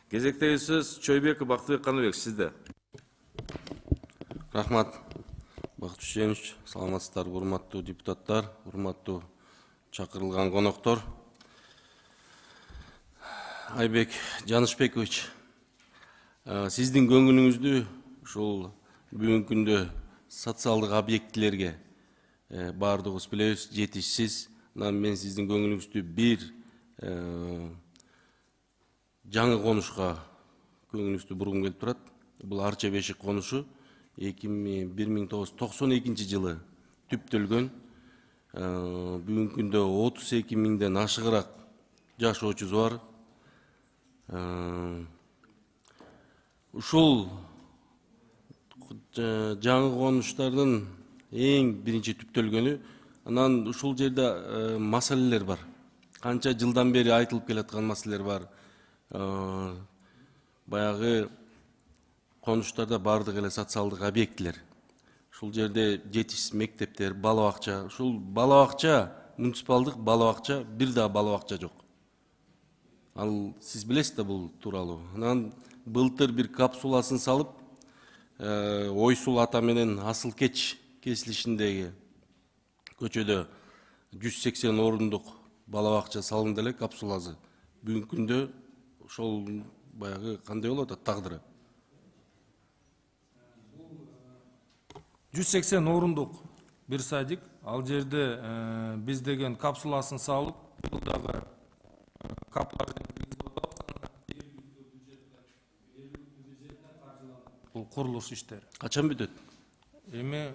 Кезектеги сөз Чойбеков Бактыбек Каныбек, сизде. Рахмат. Бакыт Үченович, саламатсыздар, урматтуу депутаттар, урматтуу чакырылган коноктор. Айбек Жанышбекович, сиздин көңүлүңүздү ушул бүгүнкү күндө социалдык объектилерге баардыгыбыз билебиз, жетишсиз. Мен сиздин көңүлүңүздү бир жаңы конушка көңүлүңүздү бургум келип турат. Бул Арча Бешик конушу 1992 жылы түптөлгөн. Бүгүнкү күндө 32 миңден ашыгыраак жашоочусу бар. Ушул жаңы конуштардын эң биринчи түптөлгөнү, анан ушул жерде маселелер бар. Канча жылдан бери айтылып келаткан маселелер бар. Баягы конуштарда бардык эле социалдык объектилер. Ушул жерде жетишсиз мектептер, бала бакча. Ушул бала бакча, муниципалдык бала бакча, бир да бала бакча жок. Ал сиз билесиз да бул тууралуу. Анан былтыр бир капсуласын салып, Ойсул ата менен Асыл Кеч кесилишиндеги көчөдө 180 орундук бала бакча салынды эле капсуласы. Бүгүнкү күндө ошол баягы кандай болуп атат тагдыры? 180 орундук бир садик, ал жерде биз деген капсуласын салып, бул дагы бул курулуш иштери. Качан бүтөт? Эми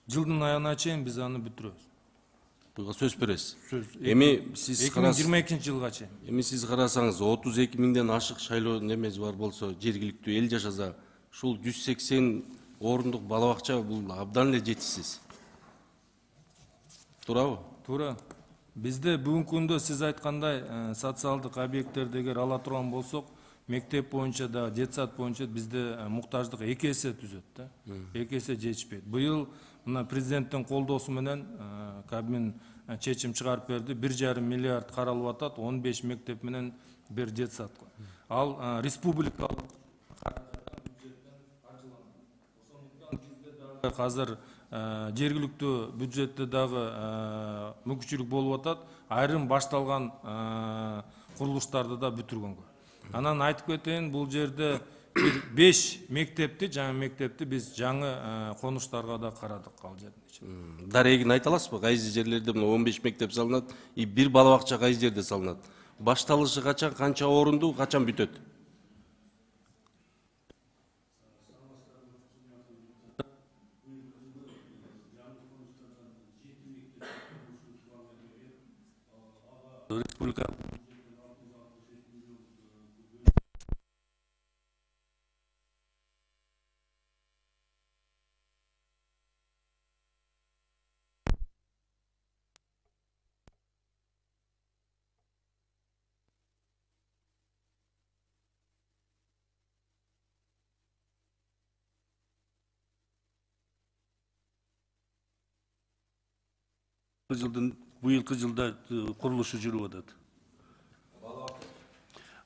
жылдын аягына чейин биз аны бүтүрөбүз. Буга сөз бересиз. Сөз. Эми сиз 2022 жылга чейин. Эми сиз карасаңыз 32 миңден ашык шайлоо немеси бар болсо, жергиликтүү эл жашаса, ушул 180 орундук бала бакча бул абдан эле жетишсиз. Туурабы? Туура. Бизде бүгүнкү күндө сиз айткандай социалдык объекттерди эгер ала турган болсок, мектеп боюнча да, детсад боюнча бизде муктаждык 2 эсе түзөт да. 2 эсе жетишпейт. Быйыл мына президенттин колдоосу менен Кабмин чечим чыгарып берди. 1,5 миллиард каралып атат, 15 мектеп менен бир детсадка. Ал республикалык азыр жергиликтүү бюджетте дагы мүмкүнчүлүк болуп атат. Айрым башталган курулуштарды да бүтүргөнгө. Анан айтып кетейин, бул жерде 5 мектепти, жаңы мектепти биз жаңы конуштарга да карадык ал жерде. Дарегин айта аласызбы? Кайсы жерлерде 15 мектеп салынат, бир бала бакча кайсы жерде салынат? Башталышы качан, канча орунду, качан бүтөт? Республика быйылкы жылда курулушу жүрүп атат.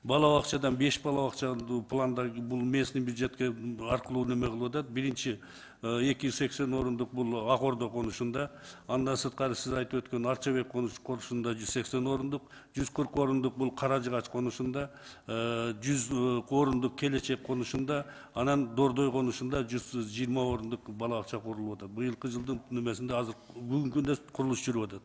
Бала бакчадан 5 бала бакча планда бул местный бюджетке аркылуу неме кылып атат. Биринчи 280 орундук бул Ак Ордо конушунда, андан сырткары сиз айтып өткөн Арчабек конушунда 180 орундук, 140 орундук бул Кара Жыгач конушунда, 100 орундук Келечек конушунда, анан Дордой конушунда 120 орундук бала бакча курулуп атат. Быйылкы жылдын немесинде азыр бүгүнкү күндө курулуш жүрүп атат.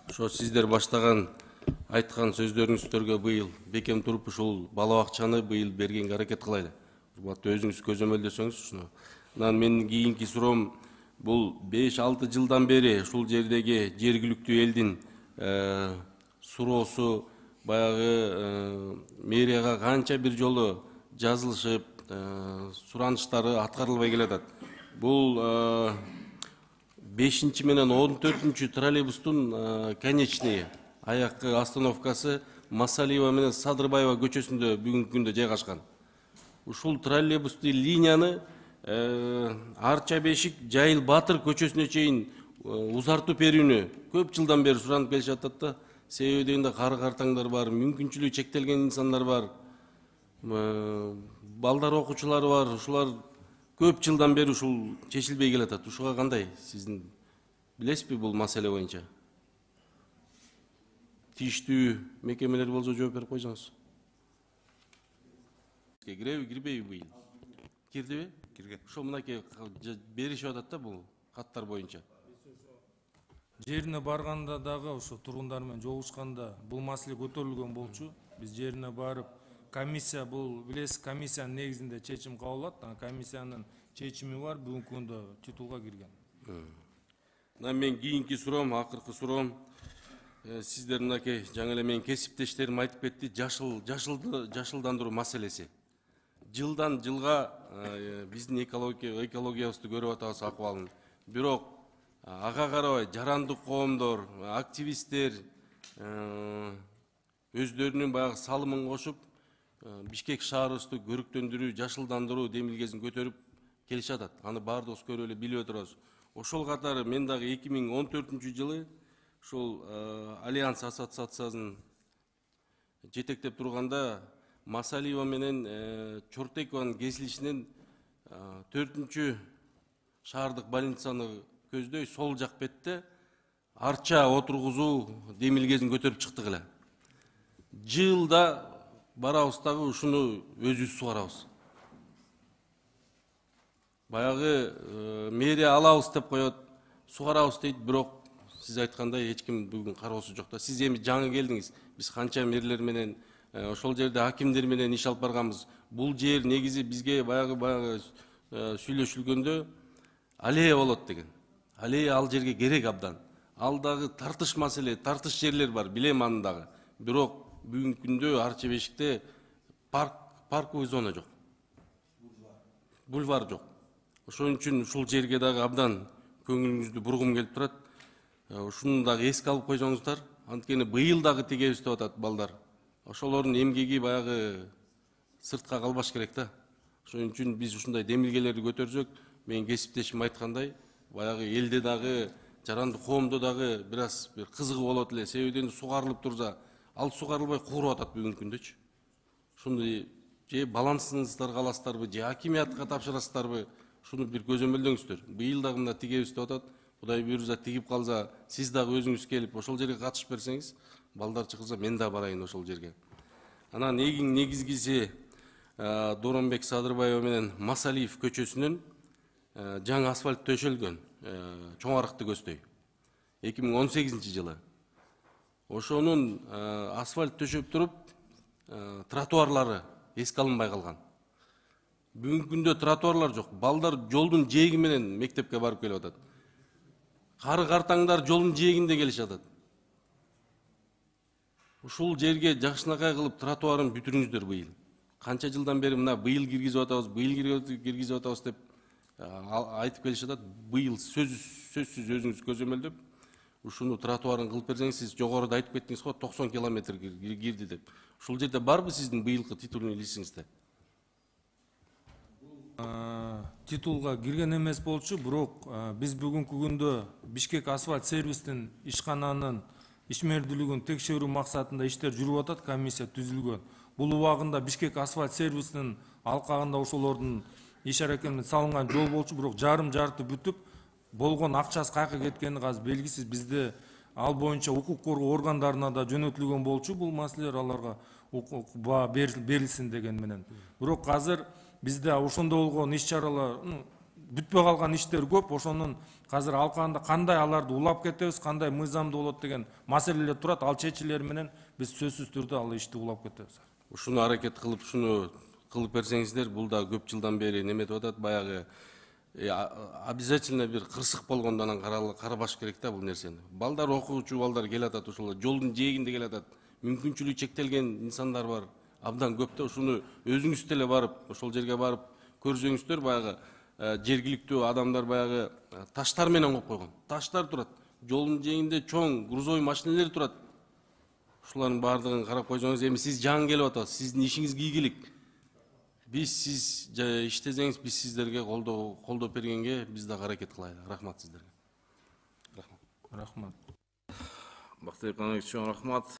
Ошо сиздер баштаган айткан сөздөрүңүздөргө быйыл бекем туруп ушул бала бакчаны быйыл бергенге аракет кылайлы. Урматтуу, өзүңүз көзөмөлдөсөңүз ушуну. Анан менин кийинки суроом, бул 5-6 жылдан бери ушул жердеги жергиликтүү элдин суроосу баягы мэрияга канча бир жолу жазылышып, сураныштары аткарылбай келатат. Бул 5 менен 14 троллейбустун конечный аяккы остановкасы Масалиева менен Садырбаева көчөсүндө бүгүнкү күндө жайгашкан. Ушул троллейбусту линияны Арча Бешик Жайыл Батыр көчөсүнө чейин узартып берүүнү көп жылдан бери суранып келишип атат да. себеби дегенде кары картаңдар бар, мүмкүнчүлүгү чектелген инсандар бар, балдар окуучулары бар. Ушулар көп жылдан бери ушул чечилбей келатат. Ушуга кандай сиздин билесизби бул маселе боюнча? Тийиштүү мекемелер болсо жооп берип койсоңуз. Кирбейби, кирбейби быйыл? Кирдиби? Кирген. Ошо мынакей беришип атат да бул каттар боюнча. Жерине барганда дагы ошо тургундар менен жолугушканда бул маселе көтөрүлгөн болчу. Биз жерине барып, комиссия, бул билесиз, комиссиянын негизинде чечим кабыл алат. Комиссиянын чечими бар, бүгүнкү күндө титулга кирген. Мен кийинки суроом, акыркы суроом, сиздер мынакей жаңы эле менин кесиптештерим айтып кетти, жашылдандыруу маселеси. Жылдан жылга биздин экологиябызды көрүп атабыз акыбалын. Бирок ага карабай жарандык коомдор, активисттер өздөрүнүн баягы салымын кошуп, Бишкек шаарыбызды көрүктөндүрүү, жашылдандыруу демилгесин көтөрүп келишип атат. Аны баардыгыбыз көрүп эле билип отурабыз. Ошол катары мен дагы 2014 жылы ошол Альянс ассоциациясын жетектеп турганда Масалиева менен Чортекованын кесилишинен 4-чү шаардык больницаны көздөй сол жак бетте арча отургузуу демилгесин көтөрүп чыктык эле. Жылда барабыз дагы ушуну өзүбүз сугарабыз. Баягы мэрия алабыз деп коет, сугарабыз дейт, бирок сиз айткандай эч ким бүгүн кароосу жок да. Сиз эми жаңы келдиңиз. Биз канча мэрлер менен ошол жерде акимдер менен иш алып барганбыз. Бул жер негизи бизге баягы сүйлөшүлгөндө аллея болот деген. Аллея ал жерге керек абдан. Ал дагы тартыш маселе, тартыш жерлер бар, билем аны дагы. Бирок бүгүнкү күндө Арча Бешикте парковый зона жок. Бульвар жок. Ошон үчүн ушул жерге дагы абдан көңүлүңүздү бургум келип турат. Ушуну дагы эске алып койсоңуздар. Анткени быйыл дагы тигебиз деп атат балдар. Ошолордун эмгеги баягы сыртка калбаш керек да. Ошон үчүн биз ушундай демилгелерди көтөрсөк, менин кесиптешим айткандай, баягы элде дагы, жарандык коомдо дагы бир кызыгы болот эле. Себеби сугарылып турса, ал сугарылбай кууруп атат бүгүнкү күндөчү. Шуну же балансыңыздарга аласыздарбы, же акимиятка тапшырасыздарбы, шуну бир көзөмөлдөңүздөр. Быйыл дагы мына тигебиз деп атат. Кудай буйрса тигип калса, сиз дагы өзүңүз келип ошол жерге катышып берсеңиз, балдар чыкырса мен да барайын ошол жерге. Анан негизгиси Доронбек Садырбаева менен Масалиев көчөсүнөн жаңы асфальт төшөлгөн, чоң арыкты көздөй. 2018 жылы. Ошонун асфальт төшөп туруп, тротуарлары эске алынбай калган. Бүгүнкү күндө тротуарлар жок. Балдар жолдун жээги менен мектепке барып келип атат. Кары картаңдар жолдун жээгинде келишип атат. Ушул жерге жакшынакай кылып тротуарын бүтүрүңүздөр быйыл. Канча жылдан бери мына быйыл киргизип атабыз деп айтып келишип атат. Быйыл сөзсүз өзүңүз көзөмөлдөп, ушуну тротуарын кылып берсеңиз, сиз жогоруда айтып кеттиңиз го 90 километр кирди деп. Ушул жерде барбы сиздин быйылкы титульный листиңизде? Титулга кирген эмес болчу, бирок биз бүгүнкү күндө Бишкек асфальт сервистин ишкананын ишмердүүлүгүн текшерүү максатында иштер жүрүп атат, комиссия түзүлгөн. Бул убагында Бишкек асфальт сервисинин алкагында ошолордун иш аракетинен салынган жол болчу, бирок жарым-жарты бүтүп, болгон акчасы кайка кеткени азыр белгисиз. Бизде ал боюнча укук коргоо органдарына да жөнөтүлгөн болчу бул маселелер, аларга укук баа берилсин деген менен. Бирок азыр бизде ошондо болгон иш-чаралар, бүтпөй калган иштер көп. Ошонун азыр алкагында кандай аларды улап кетебиз, кандай мыйзамдуу болот деген маселелер турат. Ал чечилер менен биз сөзсүз түрдө ал ишти улап кетебиз. Ушуну аракет кылып, ушуну кылып берсеңиздер, бул да көп жылдан бери неметип атат. Баягы обязательно бир кырсык болгондо анан карабаш керек да бул нерсени. Балдар, окуучу балдар келатат, ошол жолдун жээгинде келатат. Мүмкүнчүлүгү чектелген инсандар бар, абдан көп да. Ушуну өзүңүз деле барып, ошол жерге барып көрсөңүздөр, баягы жергиликтүү адамдар баягы таштар менен коюп койгон. Таштар турат. Жолдун жээгинде чоң грузовой машиналер турат. Ушулардын баардыгын карап койсоңуз, эми сиз жаңы келип атасыз, сиздин ишиңиз ийгилик. Сиз иштесеңиз, биз сиздерге колдоп бергенге биз да аракет кылайлы. Рахмат сиздерге. Рахмат. Бактыбек Канабекович, чоң рахмат.